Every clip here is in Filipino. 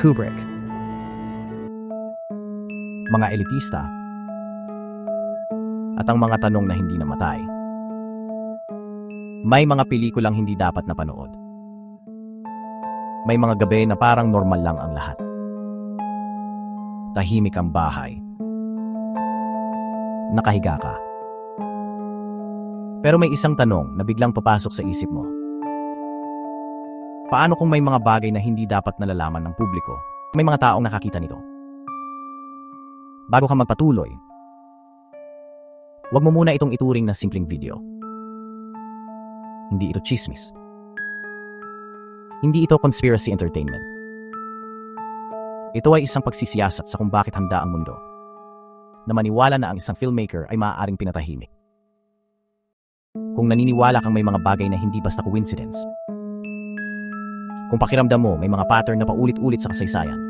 Kubrick. Mga elitista at ang mga tanong na hindi namatay. May mga pelikulang hindi dapat napanood. May mga gabi na parang normal lang ang lahat. Tahimik ang bahay. Nakahiga ka. Pero may isang tanong na biglang papasok sa isip mo. Paano kung may mga bagay na hindi dapat nalalaman ng publiko? May mga taong nakakita nito. Bago ka magpatuloy, huwag mo muna itong ituring na simpleng video. Hindi ito chismis. Hindi ito conspiracy entertainment. Ito ay isang pagsisiyasat sa kung bakit handa ang mundo na maniwala na ang isang filmmaker ay maaaring pinatahimik. Kung naniniwala kang may mga bagay na hindi basta coincidence. Kung pakiramdam mo may mga pattern na paulit-ulit sa kasaysayan.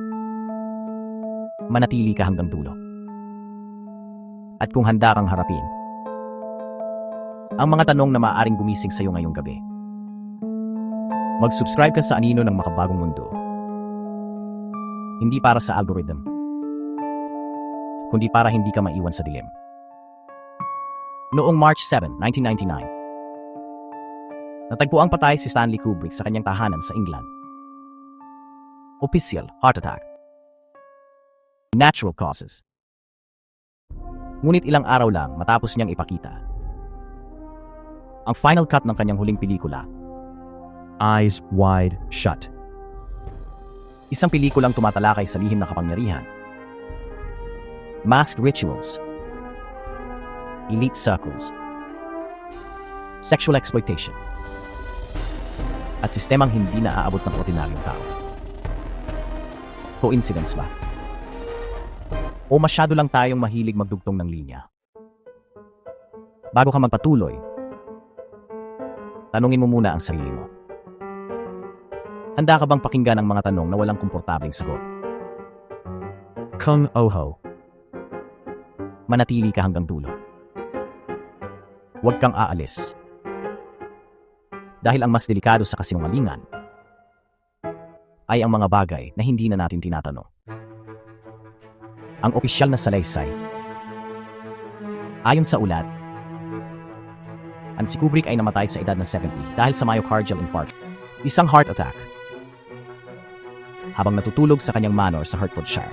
Manatili ka hanggang dulo. At kung handa kang harapin ang mga tanong na maaaring gumising sa iyo ngayong gabi. Mag-subscribe ka sa Anino ng Makabagong Mundo. Hindi para sa algorithm, kundi para hindi ka maiwan sa dilim. Noong March 7, 1999, natagpuang patay si Stanley Kubrick sa kanyang tahanan sa England. Opisyal, heart attack. Natural causes. Ngunit ilang araw lang matapos niyang ipakita ang final cut ng kanyang huling pelikula, Eyes Wide Shut. Isang pelikulang tumatalakay sa lihim na kapangyarihan, masked rituals, elite circles, sexual exploitation, at sistemang hindi naaabot ng ordinaryong tao. Coincidence ba? O masyado lang tayong mahilig magdugtong ng linya? Bago ka magpatuloy, tanungin mo muna ang sarili mo. Handa ka bang pakinggan ang mga tanong na walang komportabling sagot? Kung oho, manatili ka hanggang dulo. Huwag kang aalis. Dahil ang mas delikado sa kasinungalingan ay ang mga bagay na hindi na natin tinatanong. Ang opisyal na salaysay. Ayon sa ulat, ang si Kubrick ay namatay sa edad na 70 dahil sa myocardial infarction, isang heart attack, habang natutulog sa kanyang manor sa Hertfordshire.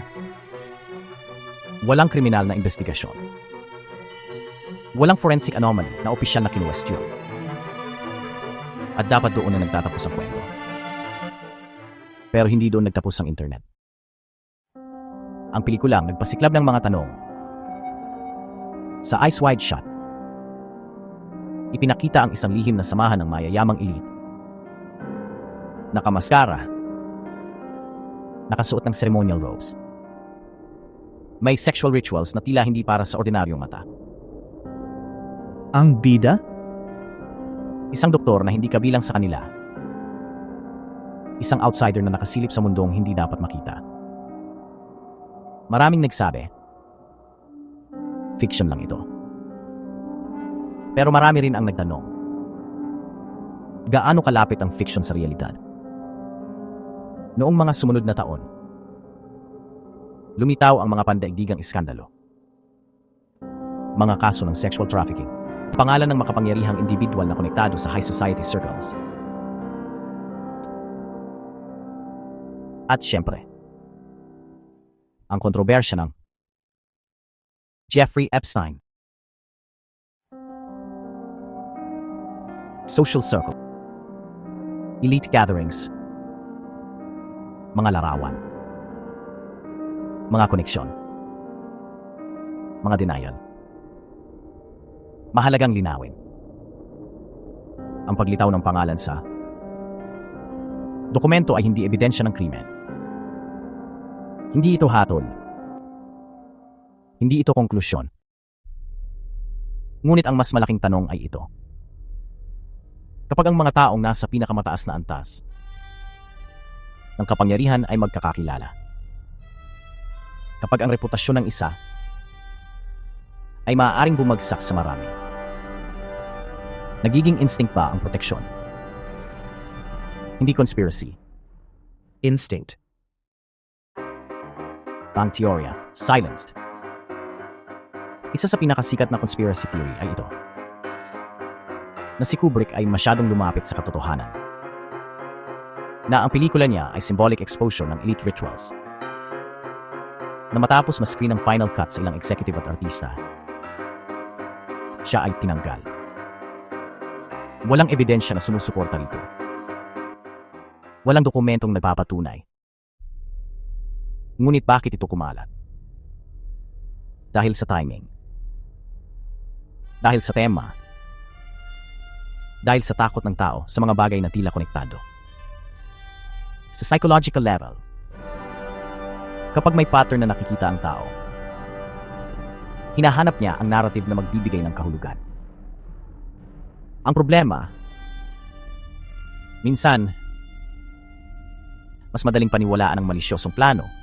Walang kriminal na investigasyon. Walang forensic anomaly na opisyal na kinuwestiyon. At dapat doon na nagtatapos ang kwento. Pero hindi doon nagtapos ang internet. Ang pelikulang nagpasiklab ng mga tanong. Sa Eyes Wide Shut, ipinakita ang isang lihim na samahan ng mayayamang elite. Nakamaskara, nakasuot ng ceremonial robes. May sexual rituals na tila hindi para sa ordinaryong mata. Ang bida? Isang doktor na hindi kabilang sa kanila. Isang outsider na nakasilip sa mundong hindi dapat makita. Maraming nagsabi, fiction lang ito. Pero marami rin ang nagtanong, gaano kalapit ang fiction sa realidad? Noong mga sumunod na taon, lumitaw ang mga pandaigdigang iskandalo. Mga kaso ng sexual trafficking, pangalan ng makapangyarihang individual na konektado sa high society circles. At syempre, ang kontrobersya ng Jeffrey Epstein. Social circle, elite gatherings, mga larawan, mga koneksyon, mga denial. Mahalagang linawin ang paglitaw ng pangalan sa dokumento ay hindi ebidensya ng krimen. Hindi ito hatol. Hindi ito konklusyon. Ngunit ang mas malaking tanong ay ito. Kapag ang mga taong nasa pinakamataas na antas ng kapangyarihan ay magkakakilala. Kapag ang reputasyon ng isa ay maaaring bumagsak sa marami. Nagiging instinct ba ang proteksyon? Hindi conspiracy. Instinct. Bang Teorya, silenced. Isa sa pinakasikat na conspiracy theory ay ito, na si Kubrick ay masyadong lumapit sa katotohanan, na ang pelikula niya ay symbolic exposure ng elite rituals, na matapos ma-screen ang final cut sa ilang executive at artista, siya ay tinanggal. Walang ebidensya na sumusuporta rito. Walang dokumentong nagpapatunay. Ngunit bakit ito kumalat? Dahil sa timing. Dahil sa tema. Dahil sa takot ng tao sa mga bagay na tila konektado. Sa psychological level, kapag may pattern na nakikita ang tao, hinahanap niya ang narrative na magbibigay ng kahulugan. Ang problema, minsan, mas madaling paniwalaan ang malisyosong plano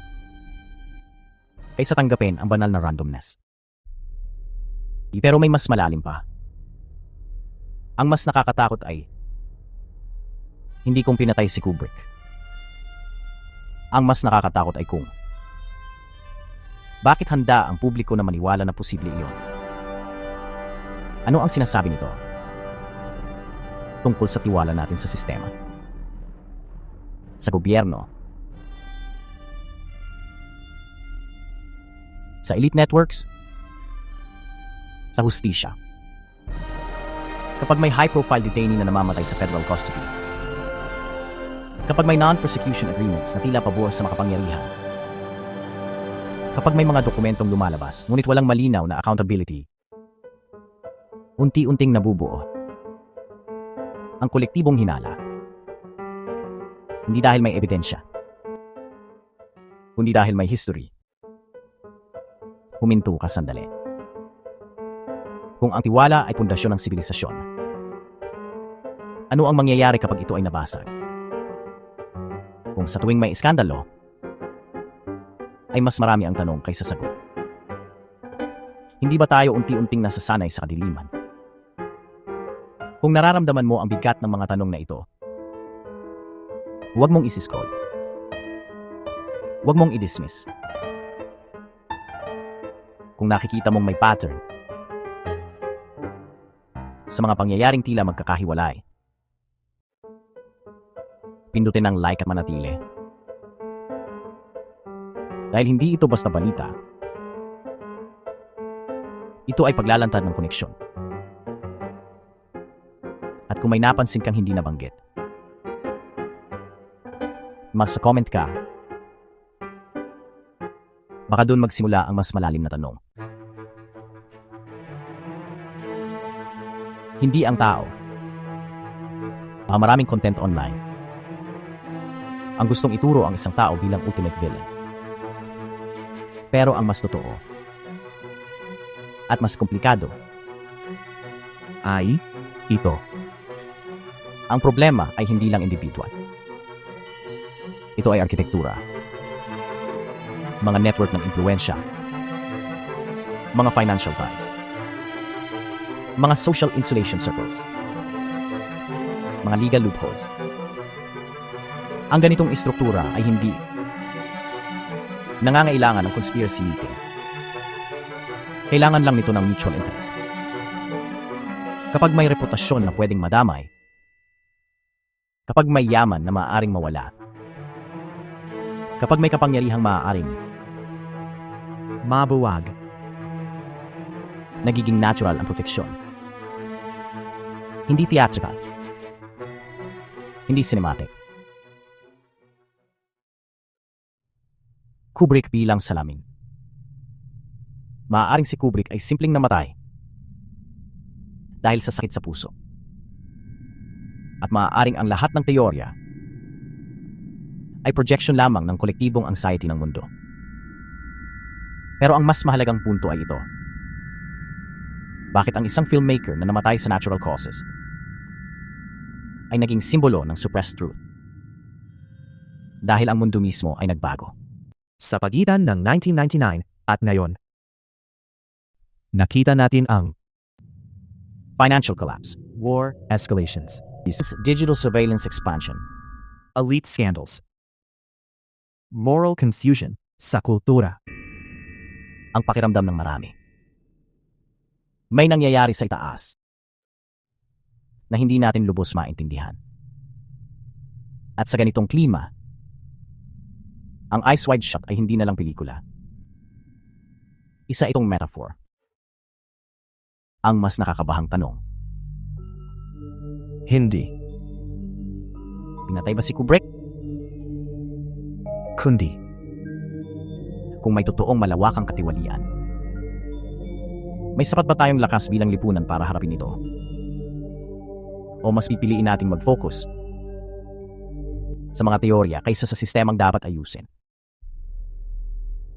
kaysa tanggapin ang banal na randomness. Pero may mas malalim pa. Ang mas nakakatakot ay hindi kung pinatay si Kubrick. Ang mas nakakatakot ay kung bakit handa ang publiko na maniwala na posible iyon. Ano ang sinasabi nito tungkol sa tiwala natin sa sistema, sa gobyerno, sa elite networks, sa hustisya? Kapag may high-profile detainee na namamatay sa federal custody, kapag may non-prosecution agreements na tila pabor sa makapangyarihan, kapag may mga dokumentong lumalabas ngunit walang malinaw na accountability, unti-unting nabubuo ang kolektibong hinala. Hindi dahil may ebidensya, kundi dahil may history. Huminto ka sandali. Kung ang tiwala ay pundasyon ng sibilisasyon, ano ang mangyayari kapag ito ay nabasag? Kung sa tuwing may iskandalo, ay mas marami ang tanong kaysa sagot. Hindi ba tayo unti-unting nasasanay sa kadiliman? Kung nararamdaman mo ang bigat ng mga tanong na ito, huwag mong isi-scroll. Huwag mong i-dismiss. Kung nakikita mong may pattern sa mga pangyayaring tila magkakahiwalay, pindutin ang like at manatili. Dahil hindi ito basta balita. Ito ay paglalantad ng koneksyon. At kung may napansin kang hindi nabanggit, magsa-comment ka. Baka doon magsimula ang mas malalim na tanong. Hindi ang tao, maraming content online, ang gustong ituro ang isang tao bilang ultimate villain. Pero ang mas totoo at mas komplikado ay ito. Ang problema ay hindi lang individual. Ito ay arkitektura, mga network ng impluensya, mga financial ties, mga social insulation circles, mga legal loopholes. Ang ganitong istruktura ay hindi nangangailangan ng conspiracy meeting. Kailangan lang nito ng mutual interest. Kapag may reputasyon na pwedeng madamay, kapag may yaman na maaaring mawala, kapag may kapangyarihang maaaring mabuwag, nagiging natural ang proteksyon. Hindi theatrical. Hindi cinematic. Kubrick bilang salamin. Maaaring si Kubrick ay simpleng namatay dahil sa sakit sa puso. At maaaring ang lahat ng teorya ay projection lamang ng kolektibong anxiety ng mundo. Pero ang mas mahalagang punto ay ito. Bakit ang isang filmmaker na namatay sa natural causes ay naging simbolo ng suppressed truth? Dahil ang mundo mismo ay nagbago. Sa pagitan ng 1999 at ngayon, nakita natin ang Financial collapse, war escalations, digital surveillance expansion, elite scandals, moral confusion, sa kultura. ang pakiramdam ng marami. May nangyayari sa itaas na hindi natin lubos maintindihan. At sa ganitong klima, ang Eyes Wide Shut ay hindi na lang pelikula. Isa itong metaphor. Ang mas nakakabahang tanong, Hindi, pinatay ba si Kubrick? kundi, Kung may totoong malawakang katiwalian, may sapat ba tayong lakas bilang lipunan para harapin ito? O mas pipiliin nating mag-focus sa mga teorya kaysa sa sistemang dapat ayusin?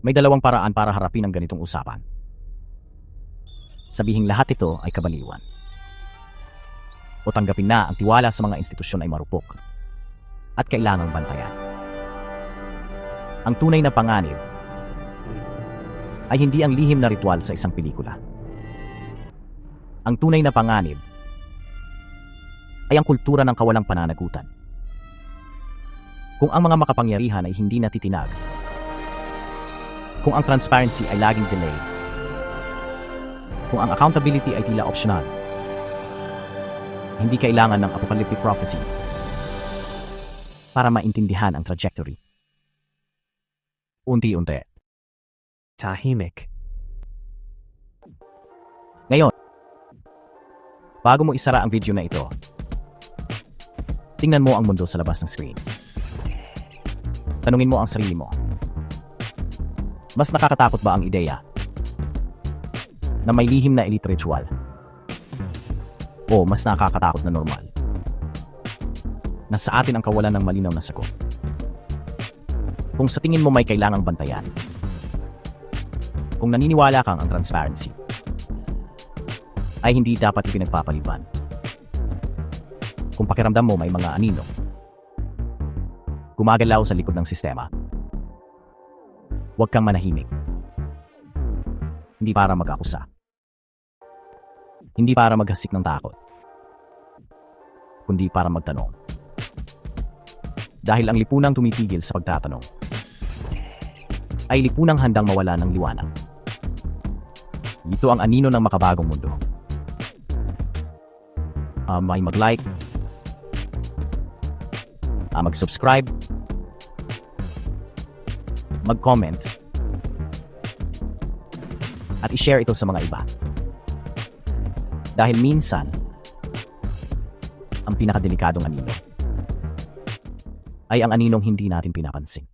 May dalawang paraan para harapin ang ganitong usapan. Sabihing lahat ito ay kabaliwan. O tanggapin na ang tiwala sa mga institusyon ay marupok at kailangang bantayan. Ang tunay na panganib ay hindi ang lihim na ritual sa isang pelikula. Ang tunay na panganib ay ang kultura ng kawalang pananagutan. Kung ang mga makapangyarihan ay hindi natitinag, kung ang transparency ay laging delayed, kung ang accountability ay tila optional, hindi kailangan ng apocalyptic prophecy para maintindihan ang trajectory. Unti-unti. tahimik, Ngayon, bago mo isara ang video na ito, tingnan mo ang mundo sa labas ng screen. Tanungin mo ang sarili mo. Mas nakakatakot ba ang ideya na may lihim na elite ritual? O mas nakakatakot na normal na sa atin ang kawalan ng malinaw na sagot? Kung sa tingin mo may kailangang bantayan, kung naniniwala kang ang transparency ay hindi dapat ipinagpapaliban, kung pakiramdam mo may mga anino gumagalaw sa likod ng sistema, huwag kang manahimik. Hindi para mag-akusa, hindi para maghasik ng takot, kundi para magtanong. Dahil ang lipunang tumitigil sa pagtatanong ay lipunang handang mawala ng liwanag. Ito ang anino ng makabagong mundo. May mag-like, mag-subscribe, mag-comment, at i-share ito sa mga iba. Dahil minsan, ang pinakadelikadong anino ay ang aninong hindi natin pinapansin.